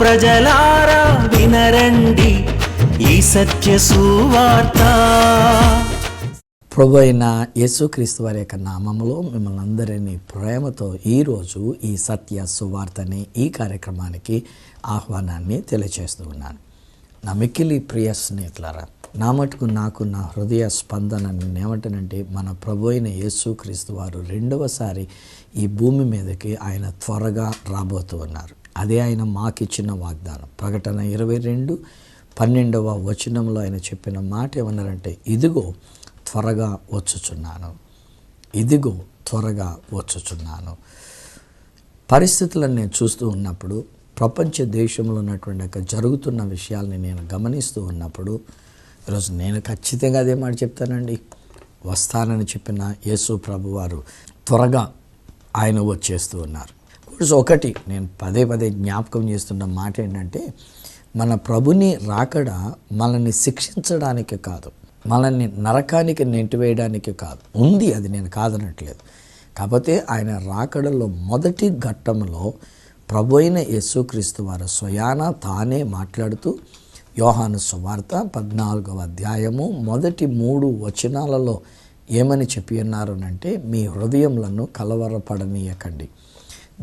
ప్రజలారా వినరండి ఈ సత్య సువార్త. ప్రభు అయిన యేసుక్రీస్తు వారి యొక్క నామములో మిమ్మల్ని అందరినీ ప్రేమతో ఈరోజు ఈ సత్య సువార్తని ఈ కార్యక్రమానికి ఆహ్వానాన్ని తెలియజేస్తూ ఉన్నాను. నా మిక్కిలి ప్రియ స్నేహితులారా, నా మటుకు నాకు నా హృదయ స్పందన ఏమంటానంటే, మన ప్రభు అయిన యేసుక్రీస్తు వారు రెండవసారి ఈ భూమి మీదకి ఆయన త్వరగా రాబోతూ ఉన్నారు. అదే ఆయన మాకిచ్చిన వాగ్దానం. ప్రకటన 22:12 ఆయన చెప్పిన మాట ఏమన్నారంటే, ఇదిగో త్వరగా వచ్చుచున్నాను, ఇదిగో త్వరగా వచ్చుచున్నాను. పరిస్థితులను నేను చూస్తూ ఉన్నప్పుడు, ప్రపంచ దేశంలో ఉన్నటువంటి జరుగుతున్న విషయాల్ని నేను గమనిస్తూ ఉన్నప్పుడు, ఈరోజు నేను ఖచ్చితంగా అదే మాట చెప్తానండి. వస్తానని చెప్పిన యేసు ప్రభు వారు త్వరగా ఆయన వచ్చేస్తూ ఉన్నారు. ఒకటి నేను పదే జ్ఞాపకం చేస్తున్న మాట ఏంటంటే, మన ప్రభుని రాకడ మనల్ని శిక్షించడానికి కాదు, మనల్ని నరకానికి నెట్టివేయడానికి కాదు. ఉంది, అది నేను కాదనట్లేదు. కాకపోతే ఆయన రాకడలో మొదటి ఘట్టంలో ప్రభు అయిన యేసుక్రీస్తు వారు స్వయాన తానే మాట్లాడుతూ యోహాను సువార్త 14వ అధ్యాయము మొదటి 3 వచనాలలో ఏమని చెప్పి ఉన్నారనంటే, మీ హృదయములను కలవరపడనీయకండి,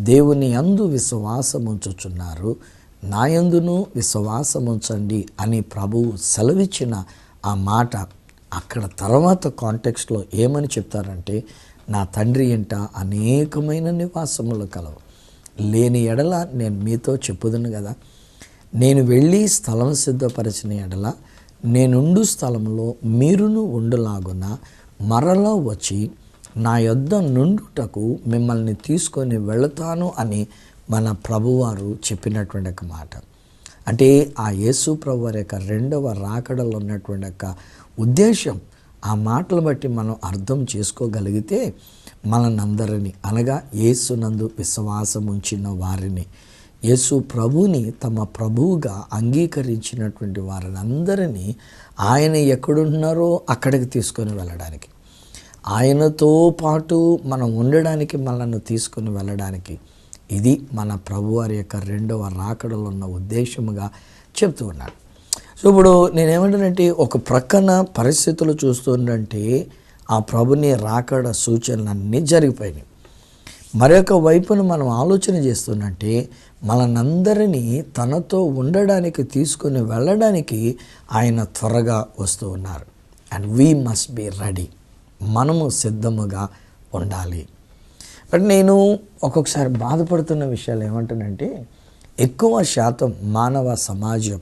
దేవుని యందు విశ్వాసముంచుచున్నారు, నా యందును విశ్వాసముంచండి అని ప్రభువు సెలవిచ్చిన ఆ మాట అక్కడ తర్వాత కాంటెక్స్ట్లో ఏమని చెప్తారంటే, నా తండ్రి ఇంట అనేకమైన నివాసములు కలవు, లేని ఎడల నేను మీతో చెప్పుదును కదా, నేను వెళ్ళి స్థలం సిద్ధపరిచిన ఎడల నేనుండు స్థలంలో మీరును ఉండులాగున మరలా వచ్చి నా యొద్ద నుండుటకు మిమ్మల్ని తీసుకొని వెళతాను అని మన ప్రభువారు చెప్పినటువంటి ఒక మాట. అంటే ఆ యేసు ప్రభు వారి యొక్క రెండవ రాకడలో ఉన్నటువంటి యొక్క ఉద్దేశం, ఆ మాటలు బట్టి మనం అర్థం చేసుకోగలిగితే మనందరినీ, అనగా యేసునందు విశ్వాసం ఉంచిన వారిని, యేసు ప్రభుని తమ ప్రభువుగా అంగీకరించినటువంటి వారిని అందరినీ ఆయన ఎక్కడున్నారో అక్కడికి తీసుకొని వెళ్ళడానికి, ఆయనతో పాటు మనం ఉండడానికి, మనల్ని తీసుకొని వెళ్ళడానికి, ఇది మన ప్రభువారి యొక్క రెండవ రాకడలో ఉన్న ఉద్దేశముగా చెప్తూ ఉన్నాడు. సో ఇప్పుడు నేనేమంటానంటే, ఒక ప్రక్కన పరిస్థితులు చూస్తుందంటే ఆ ప్రభుని రాకడ సూచనలన్నీ జరిగిపోయినాయి. మరొక వైపున మనం ఆలోచన చేస్తున్నట్టే, మనందరినీ తనతో ఉండడానికి తీసుకొని వెళ్ళడానికి ఆయన త్వరగా వస్తూ ఉన్నారు. And we must be ready, మనము సిద్ధముగా ఉండాలి. బట్ నేను ఒక్కొక్కసారి బాధపడుతున్న విషయాలు ఏమంటానంటే, ఎక్కువ శాతం మానవ సమాజం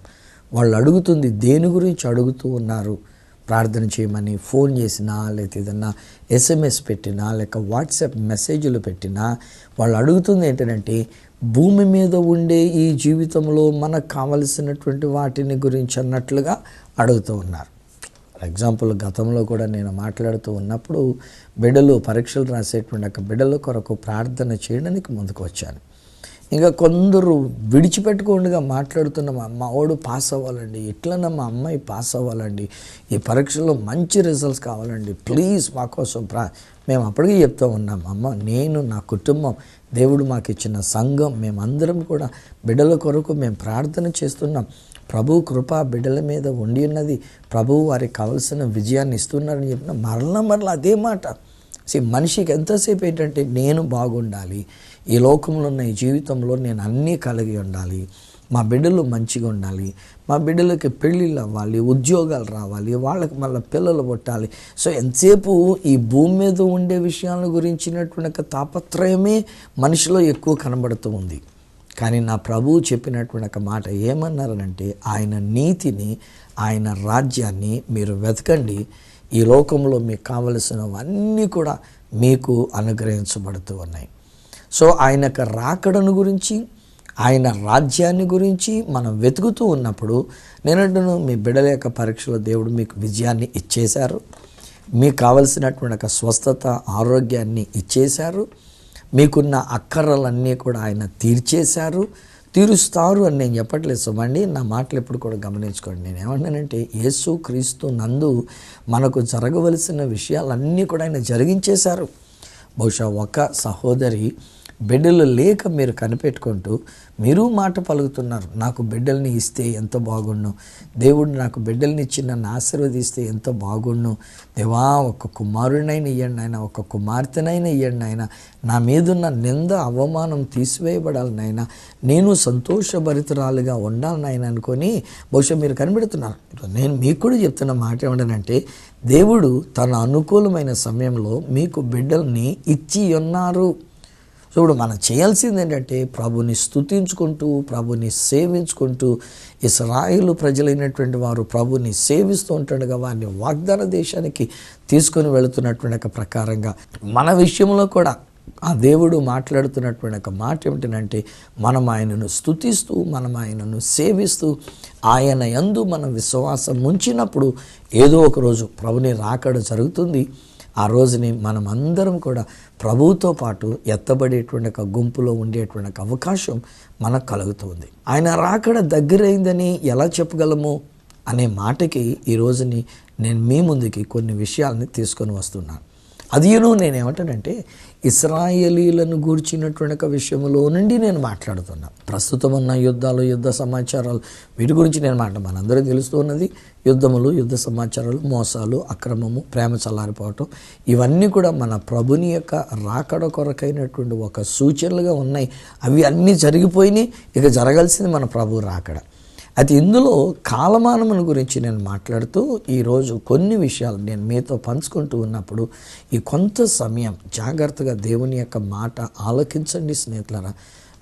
వాళ్ళు అడుగుతుంది దేని గురించి అడుగుతూ ఉన్నారు, ప్రార్థన చేయమని ఫోన్ చేసినా, లేకపోతే ఏదన్నా SMS పెట్టినా, లేక వాట్సాప్ మెసేజ్లు పెట్టినా, వాళ్ళు అడుగుతుంది ఏంటంటే, భూమి మీద ఉండే ఈ జీవితంలో మనకు కావలసినటువంటి వాటిని గురించి అన్నట్లుగా అడుగుతూ ఉన్నారు. ఫర్ ఎగ్జాంపుల్, గతంలో కూడా నేను మాట్లాడుతూ ఉన్నప్పుడు బిడ్డలు పరీక్షలు రాసేటువంటి బిడ్డల కొరకు ప్రార్థన చేయడానికి ముందుకు వచ్చాను. ఇంకా కొందరు విడిచిపెట్టుకోండిగా మాట్లాడుతున్న, మా వాడు పాస్ అవ్వాలండి, ఎట్లన్నా మా అమ్మాయి పాస్ అవ్వాలండి, ఈ పరీక్షలో మంచి రిజల్ట్స్ కావాలండి, ప్లీజ్ మా కోసం మేము అప్పటికీ చెప్తూ ఉన్నాం, అమ్మ నేను, నా కుటుంబం, దేవుడు మాకు ఇచ్చిన సంఘం, మేమందరం కూడా బిడ్డల కొరకు మేము ప్రార్థన చేస్తున్నాం, ప్రభు కృప బిడ్డల మీద ఉండి ఉన్నది, ప్రభువు వారికి కావలసిన విజయాన్ని ఇస్తున్నారని చెప్పిన మరలా అదే మాట. మనిషికి ఎంతసేపు ఏంటంటే, నేను బాగుండాలి, ఈ లోకంలో ఉన్న ఈ జీవితంలో నేను అన్నీ కలిగి ఉండాలి, మా బిడ్డలు మంచిగా ఉండాలి, మా బిడ్డలకి పెళ్ళిళ్ళు అవ్వాలి, ఉద్యోగాలు రావాలి, వాళ్ళకి మళ్ళీ పిల్లలు పుట్టాలి. సో ఎంతసేపు ఈ భూమి మీద ఉండే విషయాల గురించినటువంటి తాపత్రయమే మనిషిలో ఎక్కువ కనబడుతూ ఉంది. కానీ నా ప్రభువు చెప్పినటువంటి ఒక మాట ఏమన్నారనంటే, ఆయన నీతిని, ఆయన రాజ్యాన్ని మీరు వెతకండి, ఈ లోకంలో మీకు కావలసినవన్నీ కూడా మీకు అనుగ్రహించబడుతూ ఉన్నాయి. సో ఆయన యొక్క రాకడను గురించి, ఆయన రాజ్యాన్ని గురించి మనం వెతుకుతూ ఉన్నప్పుడు, నేనంటున్నాను, మీ బిడ్డల యొక్క పరీక్షలో దేవుడు మీకు విజయాన్ని ఇచ్చేశారు, మీకు కావలసినటువంటి ఒక స్వస్థత, ఆరోగ్యాన్ని ఇచ్చేశారు, మీకున్న అక్కర్లన్నీ కూడా ఆయన తీరుస్తారు అని నేను చెప్పట్లేదు సుమండి. నా మాటలు ఎప్పుడు కూడా గమనించుకోండి. నేను ఏమంటానంటే, యేసు క్రీస్తు నందు మనకు జరగవలసిన విషయాలన్నీ కూడా ఆయన జరిగించేశారు. బహుశా ఒక సహోదరి బిడ్డలు లేక మీరు కనిపెట్టుకుంటూ మీరు మాట పలుకుతున్నారు, నాకు బిడ్డల్ని ఇస్తే ఎంత బాగుండు, దేవుడు నాకు బిడ్డల్ని ఇచ్చి నన్ను ఆశీర్వదిస్తే ఎంత బాగుండు, దేవా ఒక కుమారుడినైనా ఇవ్వండి ఆయన, ఒక కుమార్తెనైనా ఇవ్వండి ఆయన, నా మీదున్న నింద అవమానం తీసివేయబడాలి నాయన, నేను సంతోషభరితురాలుగా ఉండాలి నాయన అనుకొని బహుశా మీరు కనిపెడుతున్నారు. నేను మీకు కూడా చెప్తున్న మాట ఏమిటంటే, దేవుడు తన అనుకూలమైన సమయంలో మీకు బిడ్డల్ని ఇచ్చి ఉన్నారు. సో ఇప్పుడు మనం చేయాల్సింది ఏంటంటే, ప్రభుని స్తుతించుకుంటూ, ప్రభుని సేవించుకుంటూ, ఇశ్రాయేలు ప్రజలైనటువంటి వారు ప్రభుని సేవిస్తూ ఉంటుండగా వారిని వాగ్దాన దేశానికి తీసుకొని వెళుతున్నటువంటి ఒక ప్రకారంగా మన విషయంలో కూడా ఆ దేవుడు మాట్లాడుతున్నటువంటి ఒక మాట ఏమిటంటే, మనం ఆయనను స్తుతిస్తూ, మనం ఆయనను సేవిస్తూ, ఆయన యందు మనం విశ్వాసం ఉంచినప్పుడు ఏదో ఒక రోజు ప్రభుని రాకడ జరుగుతుంది. ఆ రోజుని మనం అందరం కూడా ప్రభువుతో పాటు ఎత్తబడేటువంటి ఒక గుంపులో ఉండేటువంటి ఒక అవకాశం మనకు కలుగుతుంది. ఆయన రాకడ దగ్గరైందని ఎలా చెప్పగలము అనే మాటకి ఈ రోజుని నేను మీ ముందుకి కొన్ని విషయాలని తీసుకొని వస్తున్నాను. అదిను నేనేమంటానంటే, ఇశ్రాయేలీలను గూర్చినటువంటి ఒక విషయంలో నుండి నేను మాట్లాడుతున్నా. ప్రస్తుతం ఉన్న యుద్ధాలు, యుద్ధ సమాచారాలు, వీటి గురించి నేను మనందరూ తెలుస్తూ ఉన్నది యుద్ధములు, యుద్ధ సమాచారాలు, మోసాలు, అక్రమము, ప్రేమ చల్లారిపోవటం, ఇవన్నీ కూడా మన ప్రభుని యొక్క రాకడ కొరకైనటువంటి ఒక సూచనలుగా ఉన్నాయి. అవి అన్నీ జరిగిపోయినాయి. ఇక జరగాల్సింది మన ప్రభు రాకడ. అది ఇందులో కాలమానముల గురించి నేను మాట్లాడుతూ ఈరోజు కొన్ని విషయాలు నేను మీతో పంచుకుంటూ ఉన్నప్పుడు ఈ కొంత సమయం జాగ్రత్తగా దేవుని యొక్క మాట ఆలకించండి స్నేహితులారా.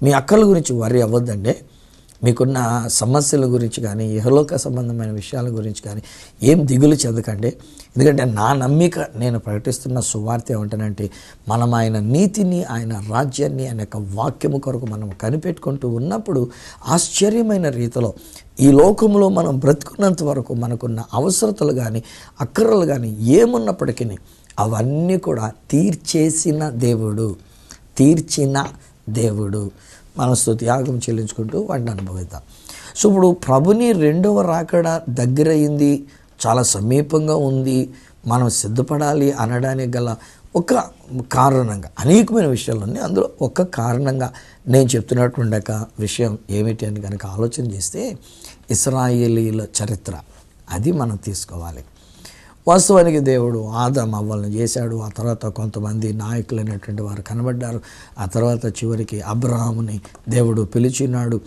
మీ అక్కల గురించి వరి అవ్వద్దండి. మీకున్న సమస్యల గురించి కానీ, ఇహలోక సంబంధమైన విషయాల గురించి కానీ ఏం దిగులు చెందకండి. ఎందుకంటే నా నమ్మిక, నేను ప్రకటిస్తున్న సువార్త ఏమంటానంటే, మనం ఆయన నీతిని, ఆయన రాజ్యాన్ని, ఆయన యొక్క వాక్యము కొరకు మనం కనిపెట్టుకుంటూ ఉన్నప్పుడు ఆశ్చర్యమైన రీతిలో ఈ లోకంలో మనం బ్రతుకున్నంత వరకు మనకున్న అవసరతలు కానీ, అక్కరలు కానీ ఏమున్నప్పటికీ అవన్నీ కూడా తీర్చిన దేవుడు మన స్తుతి యాగం చెల్లించుకుంటూ వాటిని అనుభవిద్దాం. సో ఇప్పుడు ప్రభుని రెండవ రాకడ దగ్గరయింది, చాలా సమీపంగా ఉంది, మనం సిద్ధపడాలి అనడానికి గల ఒక కారణంగా అనేకమైన విషయాలు ఉన్నాయి. అందులో ఒక కారణంగా నేను చెప్తున్నటువంటి ఒక విషయం ఏమిటి అని కనుక ఆలోచన చేస్తే, ఇశ్రాయేలీల చరిత్ర అది మనం తీసుకోవాలి. వాస్తవానికి దేవుడు ఆదాము అవ్వలను చేశాడు. ఆ తర్వాత కొంతమంది నాయకులైనటువంటి వారు కనబడ్డారు. ఆ తర్వాత చివరికి అబ్రహాముని దేవుడు పిలిచినాడు.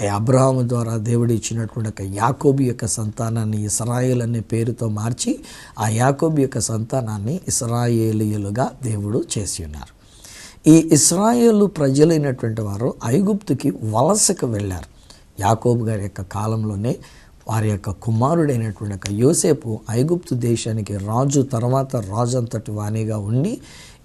ఈ అబ్రహాము ద్వారా దేవుడు ఇచ్చినటువంటి ఒక యాకోబు యొక్క సంతానాన్ని ఇశ్రాయేల్ అనే పేరుతో మార్చి ఆ యాకోబు యొక్క సంతానాన్ని ఇశ్రాయేలీయులుగా దేవుడు చేసి ఉన్నారు. ఈ ఇశ్రాయేలు ప్రజలైనటువంటి వారు ఐగుప్తుకి వలసకు వెళ్ళారు. యాకోబు గారి యొక్క కాలంలోనే వారి యొక్క కుమారుడైనటువంటి ఒక యోసేపు ఐగుప్తు దేశానికి రాజు, తర్వాత రాజు అంతటి వాణిగా ఉండి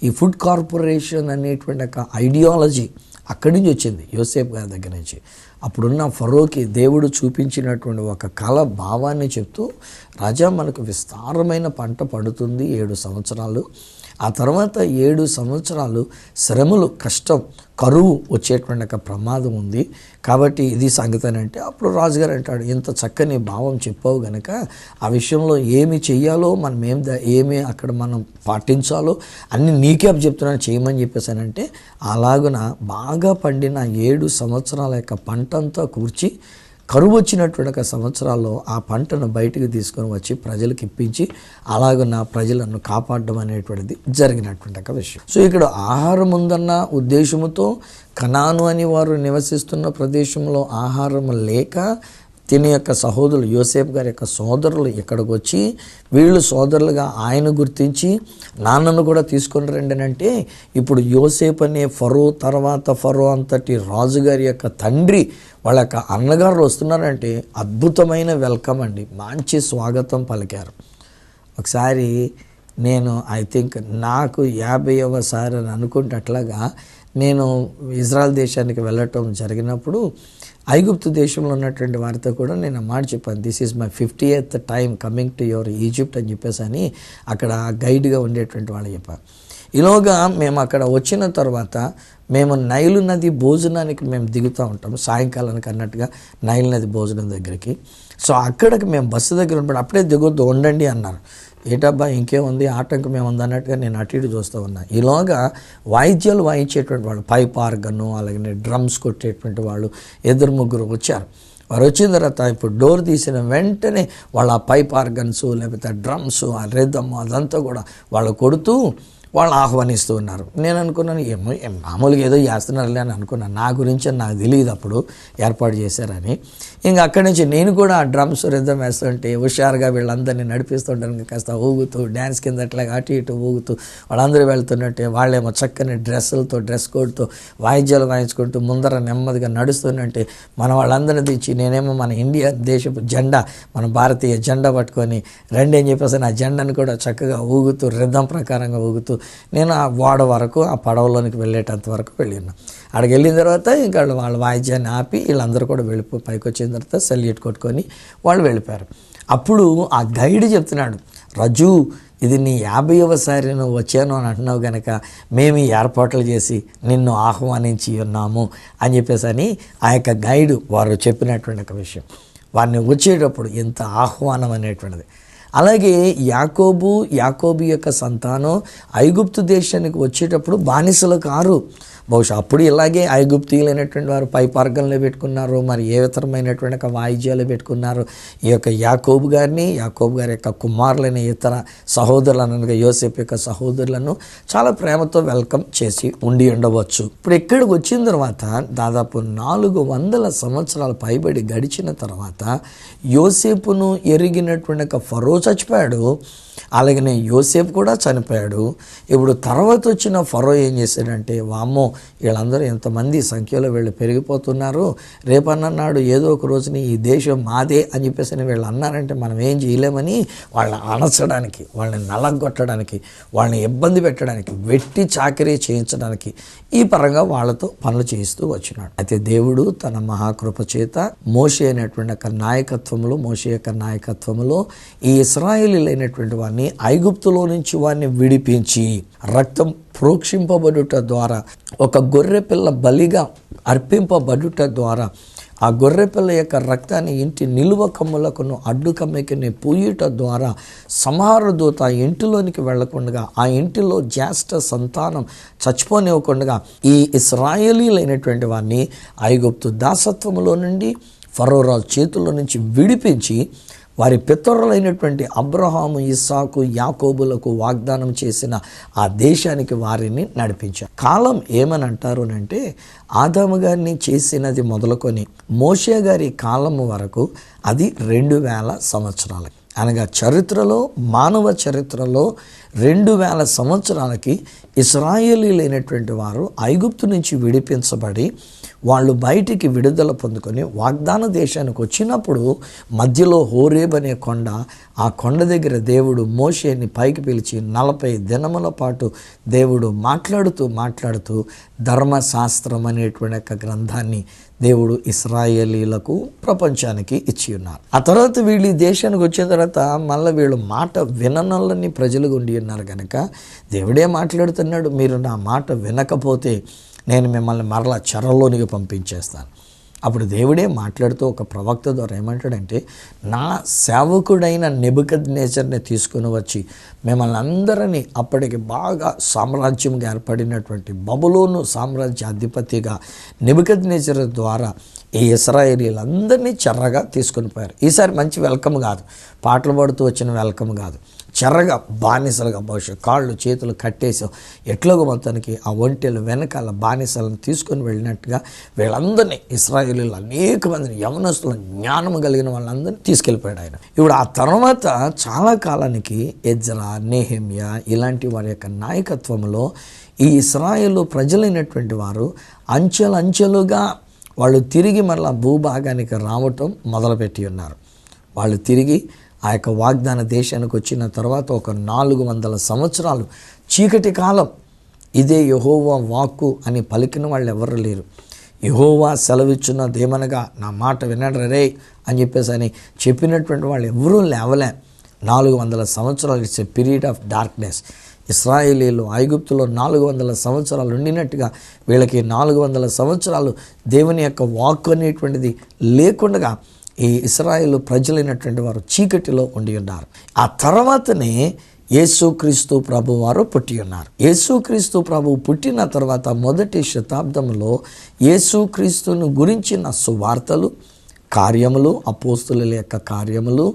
ఈ ఫుడ్ కార్పొరేషన్ అనేటువంటి ఒక ఐడియాలజీ అక్కడి నుంచి వచ్చింది, యోసేపు గారి దగ్గర నుంచి. అప్పుడున్న ఫరోకి దేవుడు చూపించినటువంటి ఒక కళ భావాన్ని చెప్తూ, రాజా మనకు విస్తారమైన పంట పడుతుంది 7 సంవత్సరాలు, ఆ తర్వాత 7 సంవత్సరాలు శ్రమలు, కష్టం, కరువు వచ్చేటువంటి ఒక ప్రమాదం ఉంది, కాబట్టి ఇది సంగతి అని అంటే, అప్పుడు రాజుగారు అంటాడు, ఇంత చక్కని భావం చెప్పావు గనక ఆ విషయంలో ఏమి చెయ్యాలో, మనం ఏమి అక్కడ మనం పాటించాలో అన్నీ నీకే చెప్తున్నాను చేయమని చెప్పేసానంటే, అలాగున బాగా పండిన 7 సంవత్సరాల యొక్క పంట అంతా కూర్చి కరువు వచ్చినటువంటి ఒక సంవత్సరాల్లో ఆ పంటను బయటికి తీసుకొని వచ్చి ప్రజలకు ఇప్పించి అలాగున్న ప్రజలను కాపాడడం అనేటువంటిది జరిగినటువంటి ఒక విషయం. సో ఇక్కడ ఆహారం ఉందన్న ఉద్దేశంతో కనాను అని వారు నివసిస్తున్న ప్రదేశంలో ఆహారం లేక తిని యొక్క సహోదరులు, యోసేపు గారి యొక్క సోదరులు ఇక్కడికి వచ్చి వీళ్ళు సోదరులుగా ఆయన గుర్తించి నాన్నను కూడా తీసుకొని రండి అంటే, ఇప్పుడు యోసేపు అనే ఫరో, తర్వాత ఫరో అంతటి రాజుగారి యొక్క తండ్రి వాళ్ళ యొక్క అన్నగారులు వస్తున్నారంటే అద్భుతమైన వెల్కమ్ అండి, మంచి స్వాగతం పలికారు. ఒకసారి నేను ఐ థింక్ నాకు 50వ సారి అని అనుకుంటే అట్లాగా నేను ఇజ్రాయెల్ దేశానికి వెళ్ళటం జరిగినప్పుడు ఐగుప్తు దేశంలో ఉన్నటువంటి వారితో కూడా నేను మాట చెప్పాను, this is my 50th time coming to your Egypt అని చెప్పేసి అని అక్కడ గైడ్గా ఉండేటువంటి వాళ్ళు చెప్పారు. ఈలోగా మేము అక్కడ వచ్చిన తర్వాత మేము నైలు నది భోజనానికి మేము దిగుతూ ఉంటాం సాయంకాలానికి అన్నట్టుగా నైలు నది భోజనం దగ్గరికి. సో అక్కడికి మేము బస్సు దగ్గర ఉన్నప్పుడు అప్పుడే దిగొద్దు ఉండండి అన్నారు. ఏటబ్బా ఇంకేముంది, ఆటంకం ఏముంది అన్నట్టుగా నేను అటు ఇటు చూస్తూ ఉన్నా. ఈలోగా వాయిద్యాలు వాయించేటువంటి వాళ్ళు, పైప్ ఆర్గను, అలాగే డ్రమ్స్ కొట్టేటువంటి వాళ్ళు 2-3 వచ్చారు. వారు వచ్చిన తర్వాత ఇప్పుడు డోర్ తీసిన వెంటనే వాళ్ళ ఆ పైప్ ఆర్గన్స్ లేకపోతే డ్రమ్స్, ఆ రిథమ్ అదంతా కూడా వాళ్ళు కొడుతూ వాళ్ళు ఆహ్వానిస్తూ ఉన్నారు. నేను అనుకున్నాను మామూలుగా ఏదో చేస్తున్నారులే అని అనుకున్నాను. నా గురించి నాకు తెలియదు అప్పుడు ఏర్పాటు చేశారని. ఇంకా అక్కడి నుంచి నేను కూడా ఆ డ్రమ్స్ రిథమ్ వేస్తుంటే హుషారుగా వీళ్ళందరినీ నడిపిస్తుంటాను, కాస్త ఊగుతూ డ్యాన్స్ కింద అట్లాగా అటు ఇటు ఊగుతూ వాళ్ళందరూ వెళ్తున్నట్టే వాళ్ళేమో చక్కని డ్రెస్సులతో, డ్రెస్ కోడ్తో వాయిద్యాలు వాయించుకుంటూ ముందర నెమ్మదిగా నడుస్తున్నట్టే మన వాళ్ళందరినీ తెచ్చి నేనేమో మన ఇండియా దేశపు జెండా, మన భారతీయ జెండా పట్టుకొని రండి అని చెప్పేసి నా జెండాను కూడా చక్కగా ఊగుతూ రిథమ్ ప్రకారంగా ఊగుతూ నేను ఆ ఓడ వరకు, ఆ పడవలోనికి వెళ్ళేటంత వరకు వెళ్ళినా. అక్కడికి వెళ్ళిన తర్వాత ఇంకా వాళ్ళ వాయిద్యాన్ని ఆపి వీళ్ళందరూ కూడా వెళ్ళిపోయి పైకి వచ్చిన తర్వాత సెల్యూట్ కొట్టుకొని వాళ్ళు వెళ్ళిపోయారు. అప్పుడు ఆ గైడ్ చెప్తున్నాడు, రజు ఇది నీ 50వసారి నువ్వు వచ్చాను అని అంటున్నావు కనుక మేము ఏర్పాట్లు చేసి నిన్ను ఆహ్వానించి ఉన్నాము అని చెప్పేసి అని ఆ యొక్క గైడు వారు చెప్పినటువంటి ఒక విషయం. వారిని వచ్చేటప్పుడు ఎంత ఆహ్వానం అనేటువంటిది. అలాగే యాకోబు యొక్క సంతానం ఐగుప్తు దేశానికి వచ్చేటప్పుడు బానిసలు కారు. బహుశా అప్పుడు ఇలాగే ఐగుప్తీయులైనటువంటి వారు పైపార్గంలో పెట్టుకున్నారు, మరి ఏ విధమైనటువంటి ఒక వాయిద్యాలు పెట్టుకున్నారు. ఈ యొక్క యాకోబు గారి యొక్క కుమారులైన ఇతర సహోదరులను అనగా యోసేపు యొక్క సహోదరులను చాలా ప్రేమతో వెల్కమ్ చేసి ఉండి ఉండవచ్చు. ఇప్పుడు ఇక్కడికి వచ్చిన తర్వాత దాదాపు 400 సంవత్సరాలు పైబడి గడిచిన తర్వాత యోసేపును ఎరిగినటువంటి ఒక ఫరో చచ్చిపోయాడు. అలాగనే యోసేపు కూడా చనిపోయాడు. ఇప్పుడు తర్వాత వచ్చిన ఫరో ఏం చేశాడంటే, వామ్మో వీళ్ళందరూ ఎంతమంది సంఖ్యలో వీళ్ళు పెరిగిపోతున్నారు, రేపన్నాడు ఏదో ఒక రోజుని ఈ దేశం మాదే అని చెప్పేసి వీళ్ళు అన్నారంటే మనం ఏం చేయలేమని వాళ్ళని అణచడానికి, వాళ్ళని నలగొట్టడానికి, వాళ్ళని ఇబ్బంది పెట్టడానికి, వెట్టి చాకరీ చేయించడానికి ఈ పరంగా వాళ్ళతో పనులు చేయిస్తూ వచ్చినాడు. అయితే దేవుడు తన మహాకృప చేత మోషే అయినటువంటి మోషే యొక్క నాయకత్వంలో ఈ ఇశ్రాయేలీయులైనటువంటి వారిని ఐగుప్తులో నుంచి వారిని విడిపించి రక్తం ప్రోక్షింపబడుట ద్వారా, ఒక గొర్రెపిల్ల బలిగా అర్పింపబడుట ద్వారా, ఆ గొర్రెపిల్ల యొక్క రక్తాన్ని ఇంటి నిలువ కమ్ములకును అడ్డు కమ్మికి పూయుట ద్వారా సంహార దూత ఆ ఇంటిలోనికి వెళ్లకుండా, ఆ ఇంటిలో జ్యేష్ఠ సంతానం చచ్చిపోనివ్వకుండా ఈ ఇశ్రాయేలీయులైనటువంటి వారిని ఐగుప్తు దాసత్వములో నుండి ఫరో రాజు చేతుల్లో నుంచి విడిపించి వారి పితరులైనటువంటి అబ్రహాము, ఇస్సాకు, యాకోబులకు వాగ్దానం చేసిన ఆ దేశానికి వారిని నడిపించారు. కాలం ఏమని అంటారు అంటే, ఆదాము గారిని చేసినది మొదలుకొని మోషే గారి కాలము వరకు అది 2000 సంవత్సరాలకి, అనగా చరిత్రలో, మానవ చరిత్రలో 2000 సంవత్సరాలకి ఇశ్రాయేలీయులైనటువంటి వారు ఐగుప్తు నుంచి విడిపించబడి వాళ్ళు బయటికి విడుదల పొందుకొని వాగ్దాన దేశానికి వచ్చినప్పుడు మధ్యలో హోరేబ్ అనే కొండ, ఆ కొండ దగ్గర దేవుడు మోషేని పైకి పిలిచి 40 దినముల పాటు దేవుడు మాట్లాడుతూ ధర్మశాస్త్రం అనేటువంటి ఒక గ్రంథాన్ని దేవుడు ఇశ్రాయేలీలకు ప్రపంచానికి ఇచ్చి ఉన్నారు. ఆ తర్వాత వీళ్ళు ఈ దేశానికి వచ్చిన తర్వాత మళ్ళీ వీళ్ళు మాట విననొల్లని ప్రజలుగా ఉండి ఉన్నారు కనుక దేవుడే మాట్లాడుతున్నాడు, మీరు నా మాట వినకపోతే నేను మిమ్మల్ని మరలా చెరలోనికి పంపించేస్తాను. అప్పుడు దేవుడే మాట్లాడుతూ ఒక ప్రవక్త ద్వారా ఏమంటాడంటే, నా సేవకుడైన నెబుకద్నెజర్ని తీసుకుని వచ్చి మిమ్మల్ని అందరినీ అప్పటికి బాగా సామ్రాజ్యంగా ఏర్పడినటువంటి బబులోను సామ్రాజ్య అధిపతిగా నెబుకద్నెజర్ ద్వారా ఈ ఇశ్రాయేలీయులందరినీ చెరగా తీసుకుని పోయారు. ఈసారి మంచి వెల్కమ్ కాదు, పాటలు పాడుతూ వచ్చిన వెల్కమ్ కాదు, చెరగా బానిసలుగా బహుశా కాళ్ళు చేతులు కట్టేసి ఎట్లాగో మొత్తానికి ఆ ఒంటెలు వెనకాల బానిసలను తీసుకొని వెళ్ళినట్టుగా వీళ్ళందరినీ ఇశ్రాయేలీయులు అనేక మందిని యవనస్తులను జ్ఞానము కలిగిన వాళ్ళందరినీ తీసుకెళ్ళిపోయాడు ఆయన. ఇప్పుడు ఆ తర్వాత చాలా కాలానికి ఎజ్రా, నెహెమ్యా ఇలాంటి వారి యొక్క నాయకత్వంలో ఈ ఇశ్రాయేలు ప్రజలైనటువంటి వారు అంచెలంచెలుగా వాళ్ళు తిరిగి మరలా భూభాగానికి రావటం మొదలుపెట్టి ఉన్నారు. వాళ్ళు తిరిగి ఆ యొక్క వాగ్దాన దేశానికి వచ్చిన తర్వాత ఒక 400 సంవత్సరాలు చీకటి కాలం. ఇదే యెహోవా వాక్కు అని పలికిన వాళ్ళు ఎవరు లేరు. యెహోవా సెలవిచ్చున్నదేమనగా నా మాట వినడు రే అని చెప్పేసి అని చెప్పినటువంటి వాళ్ళు ఎవరూ లేవలే. 400 సంవత్సరాలు it's a period of darkness. ఇశ్రాయేలీలు ఐగుప్తులో 400 సంవత్సరాలు ఉండినట్టుగా వీళ్ళకి 400 సంవత్సరాలు దేవుని యొక్క వాక్కు అనేటువంటిది లేకుండా ఈ ఇశ్రాయేలు ప్రజలైనటువంటి వారు చీకటిలో ఉండి ఉన్నారు. ఆ తర్వాతనే యేసుక్రీస్తు ప్రభు వారు పుట్టి ఉన్నారు. యేసుక్రీస్తు ప్రభు పుట్టిన తర్వాత మొదటి శతాబ్దంలో యేసుక్రీస్తును గురించిన సువార్తలు, కార్యములు, అపోస్తుల యొక్క కార్యములు,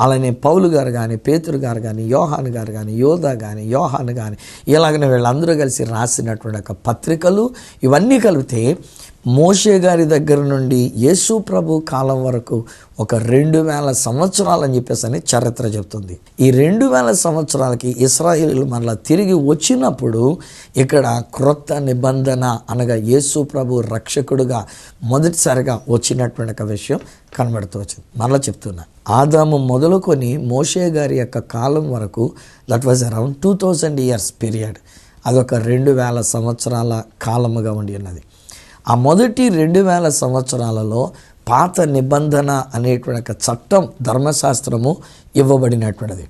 అలానే పౌలు గారు కానీ, పేతురు గారు కానీ, యోహాను గారు కానీ, యోధా కానీ, యోహాను కానీ, ఇలాగనే వీళ్ళందరూ కలిసి రాసినటువంటి ఒక పత్రికలు, ఇవన్నీ కలిపితే మోషే గారి దగ్గర నుండి యేసు ప్రభు కాలం వరకు ఒక 2000 సంవత్సరాలు అని చెప్పేసి అని చరిత్ర చెప్తుంది. ఈ 2000 సంవత్సరాలకి ఇశ్రాయేలీయులు మరలా తిరిగి వచ్చినప్పుడు ఇక్కడ క్రొత్త నిబంధన అనగా యేసు ప్రభు రక్షకుడుగా మొదటిసారిగా వచ్చినటువంటి ఒక విషయం కనబడుతూ వచ్చింది. మరలా చెప్తున్నా, ఆదాము మొదలుకొని మోషే గారి యొక్క కాలం వరకు that was around 2000 years period. అదొక 2000 సంవత్సరాల కాలముగా ఉండి ఉన్నది. ఆ మొదటి 2000 సంవత్సరాలలో పాత నిబంధన అనేటువంటి ఒక చట్టం, ధర్మశాస్త్రము ఇవ్వబడినటువంటిది.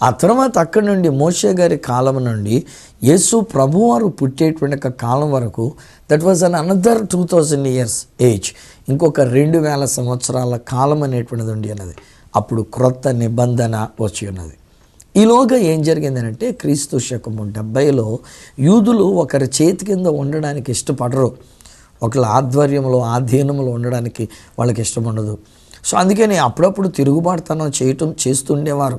ఆ తర్వాత అక్కడి నుండి మోషే గారి కాలం నుండి యేసు ప్రభువారు పుట్టేటువంటి ఒక కాలం వరకు that was an another 2000 years age, ఇంకొక 2000 సంవత్సరాల కాలం అనేటువంటిది ఉండి ఉన్నది. అప్పుడు క్రొత్త నిబంధన వచ్చి ఉన్నది. ఈలోగా ఏం జరిగిందనంటే క్రీస్తు శకము 70లో యూదులు ఒకరి చేతి కింద ఉండడానికి ఇష్టపడరు, ఒకళ్ళ ఆధ్వర్యంలో ఆధీనంలో ఉండడానికి వాళ్ళకి ఇష్టం ఉండదు. సో అందుకని అప్పుడప్పుడు తిరుగుబాటుతనం చేస్తుండేవారు.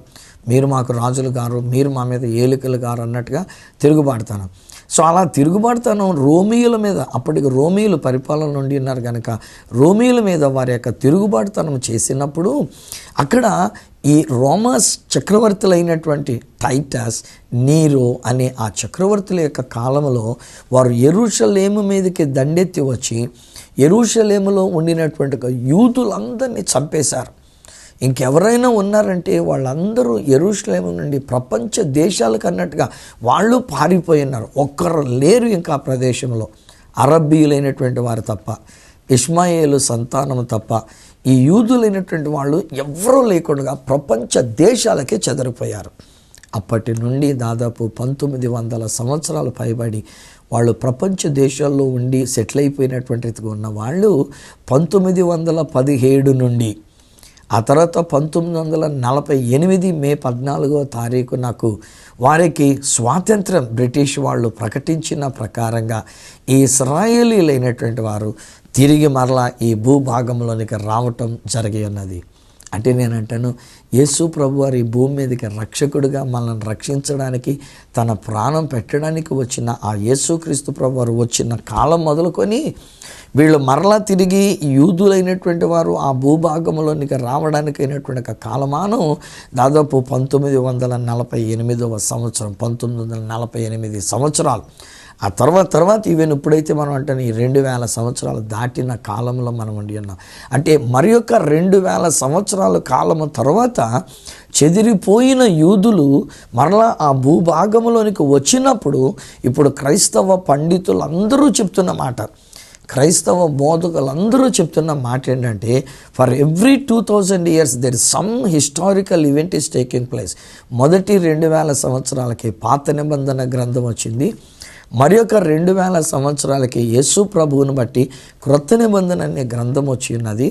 మీరు మాకు రాజులు గారు, మీరు మా మీద ఏలికలు గారు అన్నట్టుగా తిరుగుబాటుతనం. సో అలా తిరుగుబాటుతనం రోమీయుల మీద, అప్పటికి రోమీయులు పరిపాలన నుండి ఉన్నారు కనుక రోమీయుల మీద వారి యొక్క తిరుగుబాటుతనం చేసినప్పుడు అక్కడ ఈ రోమస్ చక్రవర్తులైనటువంటి టైటస్, నీరో అనే ఆ చక్రవర్తుల యొక్క కాలంలో వారు యెరూషలేము మీదకి దండెత్తి వచ్చి యెరూషలేములో ఉండినటువంటి యూదులందరినీ చంపేశారు. ఇంకెవరైనా ఉన్నారంటే వాళ్ళందరూ యెరూషలేము నుండి ప్రపంచ దేశాలకు అన్నట్టుగా వాళ్ళు పారిపోయినారు. ఒక్కరు లేరు ఇంకా ఆ ప్రదేశంలో, అరబ్బీయులైనటువంటి వారు తప్ప, ఇష్మాయేలు సంతానము తప్ప ఈ యూదులైనటువంటి వాళ్ళు ఎవ్వరూ లేకుండా ప్రపంచ దేశాలకే చెదరిపోయారు. అప్పటి నుండి దాదాపు 1900 సంవత్సరాలు పైబడి వాళ్ళు ప్రపంచ దేశాల్లో ఉండి సెటిల్ అయిపోయినటువంటిగా ఉన్న వాళ్ళు 1917 నుండి ఆ తర్వాత 1948 మే 14వ తారీఖు నాకు వారికి స్వాతంత్రం బ్రిటిష్ వాళ్ళు ప్రకటించిన ప్రకారంగా ఈ ఇశ్రాయేలీలైనటువంటి వారు తిరిగి మరలా ఈ భూభాగంలోనికి రావటం జరిగి ఉన్నది. అంటే నేను అంటాను, యేసు ప్రభు వారి భూమి మీదకి రక్షకుడిగా మనల్ని రక్షించడానికి తన ప్రాణం పెట్టడానికి వచ్చిన ఆ యేసుక్రీస్తు ప్రభు వారు వచ్చిన కాలం మొదలుకొని వీళ్ళు మరలా తిరిగి యూదులైనటువంటి వారు ఆ భూభాగంలోనికి రావడానికి అయినటువంటి ఒక కాలమానం దాదాపు 1948వ సంవత్సరం, 1948 సంవత్సరాలు. ఆ తర్వాత ఈవెన్ ఇప్పుడైతే మనం అంటే ఈ 2000 సంవత్సరాలు దాటిన కాలంలో మనం ఉండి ఉన్నాం. అంటే మరి యొక్క 2000 సంవత్సరాల కాలము తర్వాత చెదిరిపోయిన యూదులు మరలా ఆ భూభాగంలోనికి వచ్చినప్పుడు ఇప్పుడు క్రైస్తవ పండితులందరూ చెప్తున్న మాట, క్రైస్తవ బోధకులందరూ చెప్తున్న మాట ఏంటంటే for every 2000 years there is some historical event is taking place. మొదటి 2000 సంవత్సరాలకి పాత నిబంధన గ్రంథం వచ్చింది, మరి యొక్క 2000 సంవత్సరాలకి యేసు ప్రభువుని బట్టి క్రొత్త నిబంధన అనే గ్రంథం వచ్చి ఉన్నది.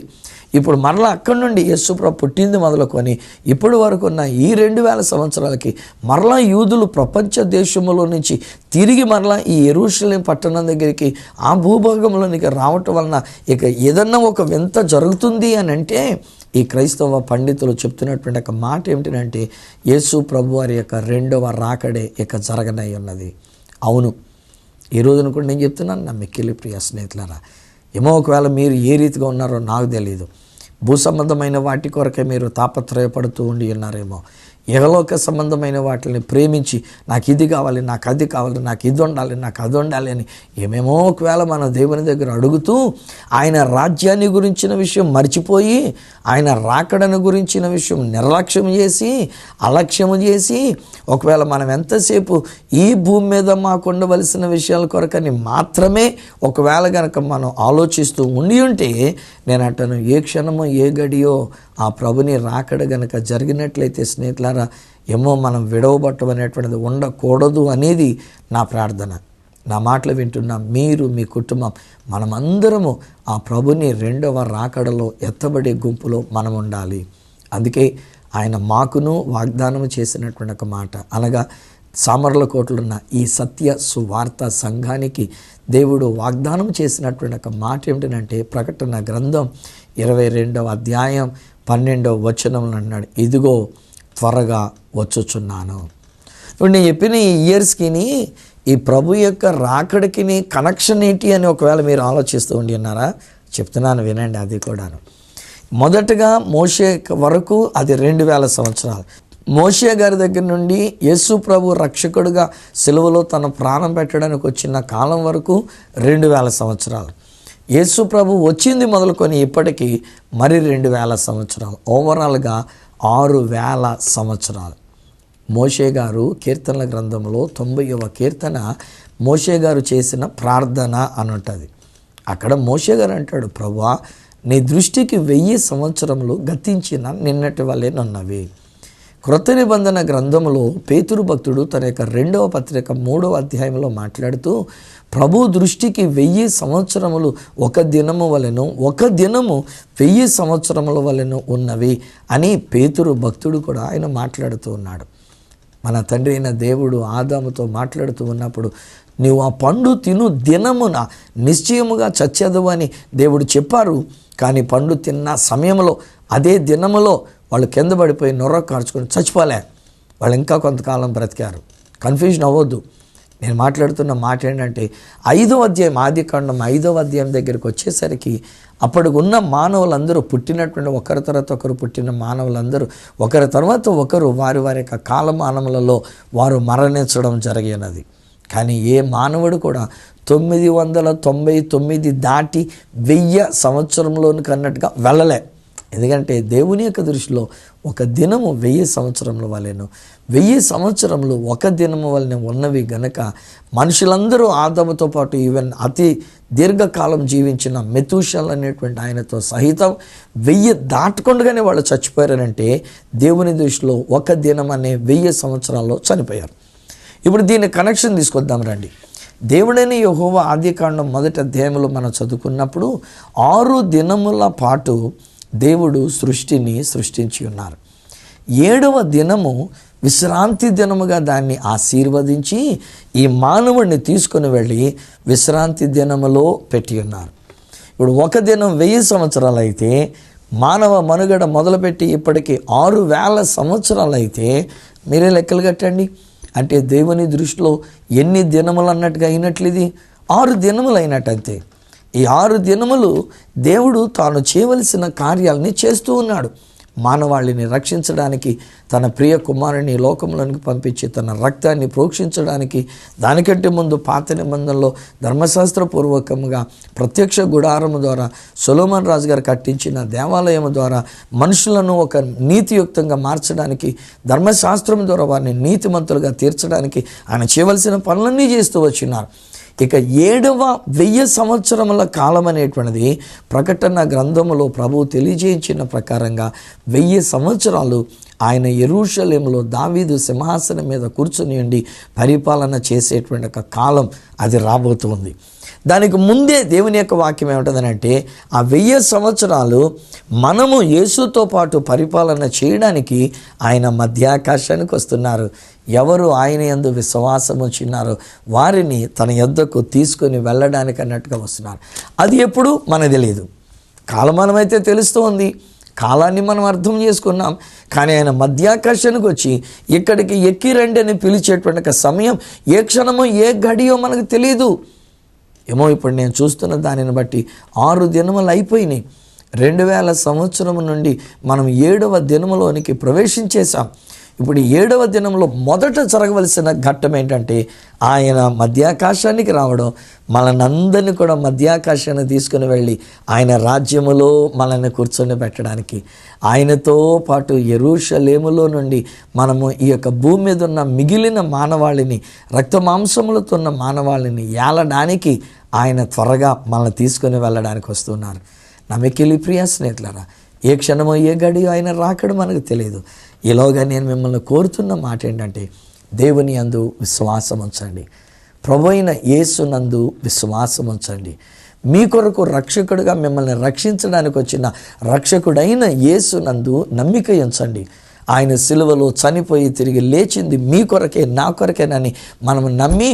ఇప్పుడు మరలా అక్కడి నుండి యేసు ప్రభు పుట్టింది మొదలుకొని ఇప్పటి వరకు ఉన్న ఈ 2000 సంవత్సరాలకి మరలా యూదులు ప్రపంచ దేశంలో నుంచి తిరిగి మరలా ఈ యెరూషలేం పట్టణం దగ్గరికి ఆ భూభాగంలోనికి రావటం వలన ఇక ఏదన్నా ఒక వింత జరుగుతుంది అని అంటే ఈ క్రైస్తవ పండితులు చెప్తున్నటువంటి ఒక మాట ఏమిటంటే యేసు ప్రభు వారి యొక్క 2వ రాకడే ఇక జరగనై ఉన్నది. అవును, ఈ రోజున కూడా నేను చెప్తున్నాను నా మిక్కిలి ప్రియ స్నేహితులారా, ఏమో ఒకవేళ మీరు ఏ రీతిగా ఉన్నారో నాకు తెలియదు, భూ సంబంధమైన వాటి కొరకే మీరు తాపత్రయపడుతూ ఉండి ఉన్నారేమో, ఇహలోక సంబంధమైన వాటిని ప్రేమించి నాకు ఇది కావాలి, నాకు అది కావాలి, నాకు ఇది ఉండాలి, నాకు అది ఉండాలి అని ఏమేమో ఒకవేళ మన దేవుని దగ్గర అడుగుతూ ఆయన రాజ్యాన్ని గురించిన విషయం మర్చిపోయి ఆయన రాకడను గురించిన విషయం నిర్లక్ష్యం చేసి అలక్ష్యము చేసి ఒకవేళ మనం ఎంతసేపు ఈ భూమి మీద మాకు ఉండవలసిన విషయాల కొరకని మాత్రమే ఒకవేళ కనుక మనం ఆలోచిస్తూ ఉండి ఉంటే నేను అంటాను ఏ క్షణమో ఏ గడియో ఆ ప్రభుని రాకడ గనక జరిగినట్లయితే స్నేహితులారా ఏమో మనం విడవబట్టం అనేటువంటిది ఉండకూడదు అనేది నా ప్రార్థన. నా మాటలు వింటున్న మీరు, మీ కుటుంబం, మనమందరము ఆ ప్రభుని రెండవ రాకడలో ఎత్తబడే గుంపులో మనం ఉండాలి. అందుకే ఆయన మాకును వాగ్దానం చేసినటువంటి ఒక మాట, అనగా సామర్లకోటలో ఉన్న ఈ సత్య సువార్త సంఘానికి దేవుడు వాగ్దానం చేసినటువంటి ఒక మాట ఏమిటంటే, ప్రకటన గ్రంథం 22వ అధ్యాయం 12వ వచనంలో అన్నాడు, ఇదిగో త్వరగా వచ్చుచున్నాను. ఇప్పుడు నేను చెప్పిన ఈ ఇయర్స్కి ఈ ప్రభు యొక్క రాకడికి కనెక్షన్ ఏంటి అని ఒకవేళ మీరు ఆలోచిస్తూ ఉండి ఉన్నారా? చెప్తున్నాను వినండి. అది కూడాను మొదటగా మోషే వరకు అది 2000 సంవత్సరాలు. మోషే గారి దగ్గర నుండి యేసు ప్రభు రక్షకుడుగా సిలువలో తన ప్రాణం పెట్టడానికి వచ్చిన కాలం వరకు 2000 సంవత్సరాలు. యేసు ప్రభు వచ్చింది మొదలుకొని ఇప్పటికీ మరి 2000 సంవత్సరాలు. ఓవరాల్గా 6000 సంవత్సరాలు. మోషే గారు కీర్తనల గ్రంథంలో 90వ కీర్తన మోషే గారు చేసిన ప్రార్థన అని ఉంటుంది. అక్కడ మోషే గారు అంటాడు, ప్రభువా నీ దృష్టికి 1000 సంవత్సరములు గతించిన నిన్నటి వలెనున్నవి. క్రొత్త నిబంధన గ్రంథంలో పేతురు భక్తుడు తన యొక్క 2వ పత్రిక 3వ అధ్యాయంలో మాట్లాడుతూ, ప్రభు దృష్టికి 1000 సంవత్సరములు ఒక దినము వలెను, ఒక దినము 1000 సంవత్సరముల వలెను ఉన్నవి అని పేతురు భక్తుడు కూడా ఆయన మాట్లాడుతూ ఉన్నాడు. మన తండ్రి అయిన దేవుడు ఆదాముతో మాట్లాడుతూ ఉన్నప్పుడు, నీవు ఆ పండు తిను దినమున నిశ్చయముగా చచ్చెదవు అని దేవుడు చెప్పారు. కానీ పండు తిన్న సమయంలో అదే దినములో వాళ్ళు కింద పడిపోయి నొర్ర కార్చుకొని చచ్చిపోలే, వాళ్ళు ఇంకా కొంతకాలం బ్రతికారు. కన్ఫ్యూజన్ అవ్వద్దు. నేను మాట్లాడుతున్న మాట ఏంటంటే 5వ అధ్యాయం ఆదికాండం 5వ అధ్యాయం దగ్గరికి వచ్చేసరికి అప్పటికి ఉన్న మానవులందరూ పుట్టినటువంటి ఒకరి తర్వాత ఒకరు పుట్టిన మానవులందరూ ఒకరి తర్వాత ఒకరు వారి వారి యొక్క కాలమానములలో వారు మరణించడం జరిగినది. కానీ ఏ మానవుడు కూడా 999 దాటి 1000 సంవత్సరంలోనికి అన్నట్టుగా వెళ్ళలే. ఎందుకంటే దేవుని యొక్క దృష్టిలో ఒక దినము 1000 సంవత్సరముల వలెను, 1000 సంవత్సరములు ఒక దినము వలన ఉన్నవి గనక మనుషులందరూ ఆదాముతో పాటు ఈవెన్ అతి దీర్ఘకాలం జీవించిన మెతూషల్ అనేటువంటి ఆయనతో సహితం 1000 దాటకుండగానే వాళ్ళు చచ్చిపోయారంటే దేవుని దృష్టిలో ఒక దినం అనే 1000 సంవత్సరాల్లో చనిపోయారు. ఇప్పుడు దీని కనెక్షన్ తీసుకొద్దాం రండి. దేవుడైన యెహోవా ఆదికాండం 1వ అధ్యాయంలో మనం చదువుకున్నప్పుడు 6 దినముల పాటు దేవుడు సృష్టిని సృష్టించి ఉన్నారు. 7వ దినము విశ్రాంతి దినముగా దాన్ని ఆశీర్వదించి ఈ మానవుడిని తీసుకుని వెళ్ళి విశ్రాంతి దినములో పెట్టి ఉన్నారు. ఇప్పుడు ఒక దినం 1000 సంవత్సరాలు అయితే, మానవ మనుగడ మొదలుపెట్టి ఇప్పటికీ 6000 సంవత్సరాలు అయితే మీరే లెక్కలు కట్టండి. అంటే దేవుని దృష్టిలో ఎన్ని దినములు అన్నట్టుగా అయినట్లు ఇది 6 దినములు అయినట్టు. అంతే. ఈ 6 దినములు దేవుడు తాను చేయవలసిన కార్యాలని చేస్తూ ఉన్నాడు. మానవాళిని రక్షించడానికి, తన ప్రియ కుమారుని లోకంలోనికి పంపించి తన రక్తాన్ని ప్రోక్షించడానికి, దానికంటే ముందు పాత నిబంధనలో ధర్మశాస్త్రపూర్వకంగా ప్రత్యక్ష గుడారము ద్వారా సొలొమోన్ రాజు గారు కట్టించిన దేవాలయం ద్వారా మనుషులను ఒక నీతియుక్తంగా మార్చడానికి, ధర్మశాస్త్రం ద్వారా వారిని నీతిమంతులుగా తీర్చడానికి ఆయన చేయవలసిన పనులన్నీ చేస్తూ వచ్చినారు. ఇక 7వ 1000 సంవత్సరముల కాలం అనేటువంటిది ప్రకటన గ్రంథములో ప్రభువు తెలియజేయించిన ప్రకారంగా 1000 సంవత్సరాలు ఆయన యెరూషలేములో దావీదు సింహాసనం మీద కూర్చుని ఉండి పరిపాలన చేసేటువంటి ఒక కాలం అది రాబోతుంది. దానికి ముందే దేవుని యొక్క వాక్యం ఏమిటంటే, ఆ 1000 సంవత్సరాలు మనము యేసుతో పాటు పరిపాలన చేయడానికి ఆయన మధ్యాకాశానికి వస్తున్నారు. ఎవరు ఆయన యందు విశ్వాసం ఉంచినారో వారిని తన యొద్దకు తీసుకొని వెళ్ళడానికి అన్నట్టుగా వస్తున్నారు. అది ఎప్పుడు మనకు తెలియదు. కాలమానం అయితే తెలుస్తూ ఉంది, కాలాన్ని మనం అర్థం చేసుకున్నాం. కానీ ఆయన మధ్యాకాశానికి వచ్చి ఇక్కడికి ఎక్కి రండి అని పిలిచేటువంటి సమయం ఏ క్షణమో ఏ గడియో మనకు తెలియదు. ఏమో ఇప్పుడు నేను చూస్తున్న దానిని బట్టి 6 దినములు అయిపోయినాయి. 2000 సంవత్సరం నుండి మనం 7వ దినములోనికి ప్రవేశించేశాం. ఇప్పుడు 7వ దినంలో మొదట జరగవలసిన ఘట్టం ఏంటంటే, ఆయన మధ్యాకాశానికి రావడం, మననందరినీ కూడా మధ్యాకాశాన్ని తీసుకుని వెళ్ళి ఆయన రాజ్యములో మనల్ని కూర్చొని పెట్టడానికి, ఆయనతో పాటు యెరూషలేములో నుండి మనము ఈ యొక్క భూమి మీద ఉన్న మిగిలిన మానవాళిని, రక్తమాంసములతో ఉన్న మానవాళిని ఏలడానికి ఆయన త్వరగా మనల్ని తీసుకొని వెళ్ళడానికి వస్తున్నారు. నమ్మకిలి ప్రియ స్నేహితులారా, ఏ క్షణమో ఏ గడియో ఆయన రాకడం మనకు తెలియదు. ఈలోగా నేను మిమ్మల్ని కోరుతున్న మాట ఏంటంటే, దేవుని యందు విశ్వాసం ఉంచండి. ప్రభు అయిన యేసునందు విశ్వాసం ఉంచండి. మీ కొరకు రక్షకుడిగా మిమ్మల్ని రక్షించడానికి వచ్చిన రక్షకుడైన యేసునందు నమ్మిక ఉంచండి. ఆయన సిలువలో చనిపోయి తిరిగి లేచింది మీ కొరకే, నా కొరకేనని మనం నమ్మి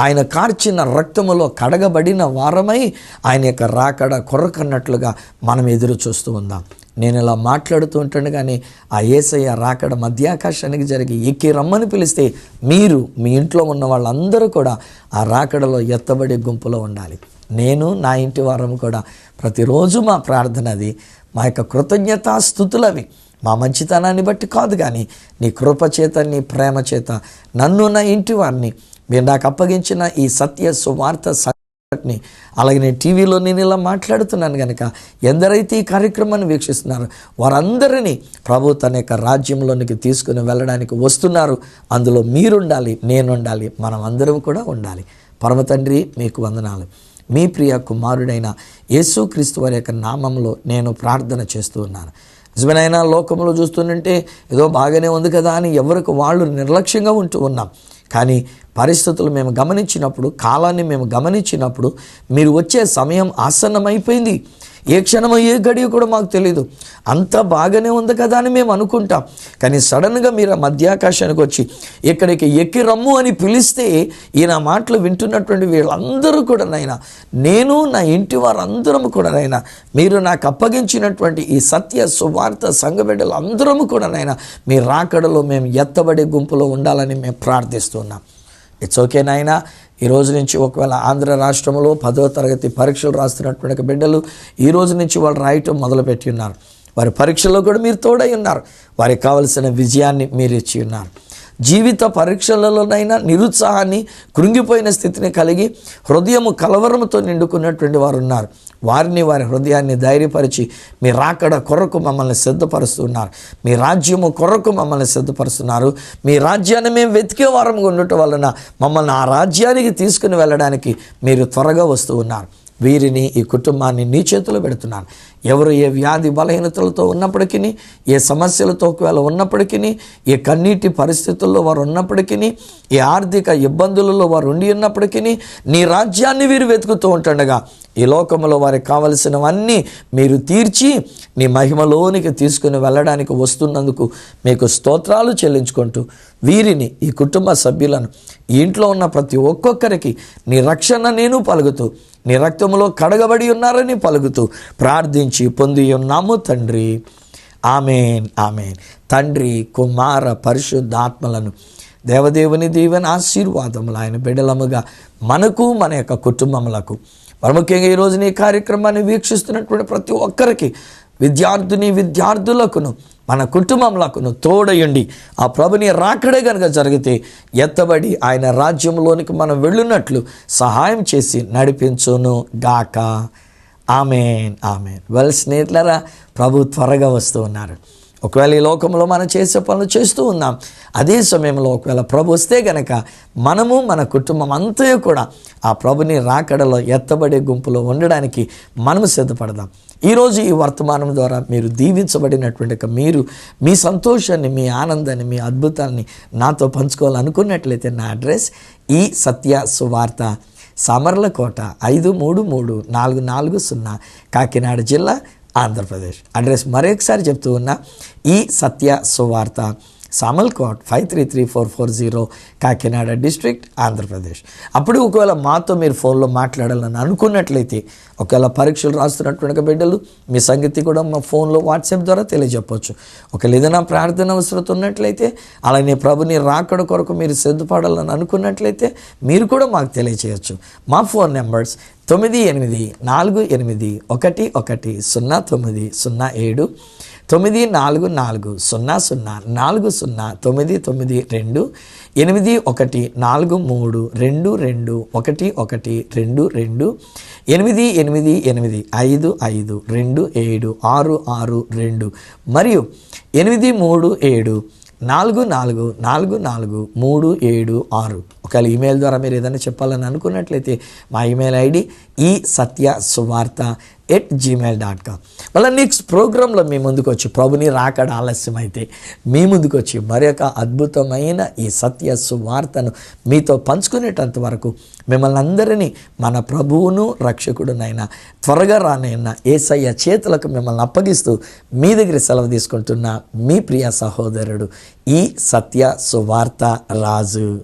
ఆయన కార్చిన రక్తములో కడగబడిన వారమై ఆయన యొక్క రాకడ కొరకన్నట్లుగా మనం ఎదురు చూస్తూ ఉందాం. నేను ఇలా మాట్లాడుతూ ఉంటాను, కానీ ఆ యేసయ్య రాకడ మధ్యాకాశానికి జరిగి ఎక్కి రమ్మని పిలిస్తే మీరు మీ ఇంట్లో ఉన్న వాళ్ళందరూ కూడా ఆ రాకడలో ఎత్తబడే గుంపులో ఉండాలి. నేను నా ఇంటి వారం కూడా ప్రతిరోజు మా ప్రార్థన అది, మా యొక్క కృతజ్ఞతాస్తుతులు అవి. మా మంచితనాన్ని బట్టి కాదు, కానీ నీ కృప చేత, నీ ప్రేమ చేత నన్ను, నా ఇంటి వారిని, మీరు నాకు అప్పగించిన ఈ సత్య సువార్త సంఘటనని, అలాగే నేను టీవీలో నేను ఇలా మాట్లాడుతున్నాను కనుక ఎందరైతే ఈ కార్యక్రమాన్ని వీక్షిస్తున్నారో వారందరినీ ప్రభు తన యొక్క రాజ్యంలోనికి తీసుకుని వెళ్ళడానికి వస్తున్నారు. అందులో మీరుండాలి, నేనుండాలి, మనం అందరం కూడా ఉండాలి. పరమ తండ్రి, మీకు వందనాలు. మీ ప్రియ కుమారుడైన యేసుక్రీస్తు వారి యొక్క నామంలో నేను ప్రార్థన చేస్తూ ఉన్నాను. నిజమేనైనా లోకంలో చూస్తుంటే ఏదో బాగానే ఉంది కదా అని ఎవరికి వాళ్ళు నిర్లక్ష్యంగా ఉంటూ ఉన్నాం. కానీ పరిస్థితులు మేము గమనించినప్పుడు, కాలాన్ని మేము గమనించినప్పుడు మీరు వచ్చే సమయం ఆసన్నమైపోయింది. ఏ క్షణమో ఏ గడియ కూడా మాకు తెలీదు. అంతా బాగానే ఉంది కదా అని మేము అనుకుంటాం. కానీ సడన్గా మీరు మధ్యాకాశానికి వచ్చి ఇక్కడికి ఎక్కి రమ్ము అని పిలిస్తే ఈయన మాటలు వింటున్నటువంటి వీళ్ళందరూ కూడా నైనా, నేను నా ఇంటి వారందరం కూడా నైనా, మీరు నాకు అప్పగించినటువంటి ఈ సత్య సువార్త సంఘబిడ్డలు అందరము కూడా నైనా మీ రాకడలో మేము ఎత్తబడే గుంపులో ఉండాలని మేము ప్రార్థిస్తున్నాం. ఇట్స్ ఓకే నాయనా. ఈ రోజు నుంచి ఒకవేళ ఆంధ్ర రాష్ట్రంలో 10వ తరగతి పరీక్షలు రాస్తున్నటువంటి బిడ్డలు ఈ రోజు నుంచి వాళ్ళు రాయటం మొదలుపెట్టి ఉన్నారు. వారి పరీక్షల్లో కూడా మీరు తోడై ఉన్నారు. వారికి కావలసిన విజయాన్ని మీరు ఇచ్చి ఉన్నారు. జీవిత పరీక్షలలోనైనా నిరుత్సాహాన్ని, కృంగిపోయిన స్థితిని కలిగి హృదయము కలవరముతో నిండుకున్నటువంటి వారు ఉన్నారు. వారిని, వారి హృదయాన్ని ధైర్యపరిచి మీ రాకడ కొరకు మమ్మల్ని సిద్ధపరుస్తున్నారు. మీ రాజ్యము కొరకు మమ్మల్ని సిద్ధపరుస్తున్నారు. మీ రాజ్యాన్ని మేము వెతికే వారంగా ఉండటం వలన మమ్మల్ని ఆ రాజ్యానికి తీసుకుని వెళ్ళడానికి మీరు త్వరగా వస్తూ ఉన్నారు. వీరిని, ఈ కుటుంబాన్ని నీ చేతిలో పెడుతున్నాను. ఎవరు ఏ వ్యాధి బలహీనతలతో ఉన్నప్పటికీ, ఏ సమస్యలతో ఒకవేళ ఉన్నప్పటికీ, ఏ కన్నీటి పరిస్థితుల్లో వారు ఉన్నప్పటికీ, ఏ ఆర్థిక ఇబ్బందులలో వారు ఉండి ఉన్నప్పటికీ, నీ రాజ్యాన్ని వీరు వెతుకుతూ ఉంటుండగా ఈ లోకంలో వారికి కావలసినవన్నీ మీరు తీర్చి నీ మహిమలోనికి తీసుకుని వెళ్ళడానికి వస్తున్నందుకు మీకు స్తోత్రాలు చెల్లించుకుంటూ వీరిని, ఈ కుటుంబ సభ్యులను, ఈ ఇంట్లో ఉన్న ప్రతి ఒక్కొక్కరికి నీ రక్షణ నేను పలుకుతూ, నీ రక్తంలో కడగబడి ఉన్నారని పలుకుతూ ప్రార్థించి పొంది ఉన్నాము తండ్రి. ఆమేన్, ఆమేన్. తండ్రి, కుమార, పరిశుద్ధాత్మలను దేవదేవుని దీవెన ఆశీర్వాదములు ఆయన బిడ్డలముగా మనకు, మన యొక్క కుటుంబములకు, మరి ముఖ్యంగా ఈరోజు నీ కార్యక్రమాన్ని వీక్షిస్తున్నటువంటి ప్రతి ఒక్కరికి, విద్యార్థులకును మన కుటుంబములకును తోడయండి. ఆ ప్రభుని రాకడే కనుక జరిగితే ఎత్తబడి ఆయన రాజ్యంలోనికి మనం వెళ్ళున్నట్లు సహాయం చేసి నడిపించును గాక. ఆమేన్, ఆమేన్. వెల్ స్నేహితులారా, ప్రభు త్వరగా వస్తూ ఉన్నారు. ఒకవేళ ఈ లోకంలో మనం చేసే పనులు చేస్తూ ఉన్నాం. అదే సమయంలో ఒకవేళ ప్రభు వస్తే గనక మనము, మన కుటుంబం అంతా కూడా ఆ ప్రభుని రాకడలో ఎత్తబడే గుంపులో ఉండడానికి మనము సిద్ధపడదాం. ఈరోజు ఈ వర్తమానం ద్వారా మీరు దీవించబడినటువంటి మీరు మీ సంతోషాన్ని, మీ ఆనందాన్ని, మీ అద్భుతాన్ని నాతో పంచుకోవాలనుకున్నట్లయితే నా అడ్రస్ ఈ సత్య సువార్త, సామర్లకోట 533440, కాకినాడ జిల్లా, ఆంధ్రప్రదేశ్. అడ్రస్ మరొకసారి చెప్తూ ఉన్నా, ఈ సత్య సువార్త, సామర్లకోట్ 533440, కాకినాడ డిస్ట్రిక్ట్, ఆంధ్రప్రదేశ్. అప్పుడు ఒకవేళ మాతో మీరు ఫోన్లో మాట్లాడాలని అనుకున్నట్లయితే, ఒకవేళ పరీక్షలు రాస్తున్నటువంటి బిడ్డలు మీ సంగతి కూడా మా ఫోన్లో వాట్సాప్ ద్వారా తెలియజెప్పవచ్చు. ఒకవేళ ఏదైనా ప్రార్థన అవసరం ఉన్నట్లయితే, అలానే ప్రభుని రాకడ కొరకు మీరు సిద్ధపడాలని అనుకున్నట్లయితే మీరు కూడా మాకు తెలియచేయచ్చు. మా ఫోన్ నెంబర్స్ 9841110907, 94400409992, 8143221122, 888855276662 మరియు 837444437. ఒకవేళ ఈమెయిల్ ద్వారా మీరు ఏదైనా చెప్పాలని అనుకున్నట్లయితే మా ఈమెయిల్ ఐడి ఈ సత్య సువార్త gmail.com. మళ్ళీ నెక్స్ట్ ప్రోగ్రాంలో మీ ముందుకు వచ్చి ప్రభుని రాకడ ఆలస్యం అయితే మీ ముందుకు వచ్చి మరొక అద్భుతమైన ఈ సత్య సువార్తను మీతో పంచుకునేటంత వరకు మిమ్మల్ని అందరినీ మన ప్రభువును రక్షకుడునైనా త్వరగా రానైనా యేసయ్య చేతులకు మిమ్మల్ని అప్పగిస్తూ మీ దగ్గర సెలవు తీసుకుంటున్న మీ ప్రియ సహోదరుడు ఈ సత్య సువార్త రాజు.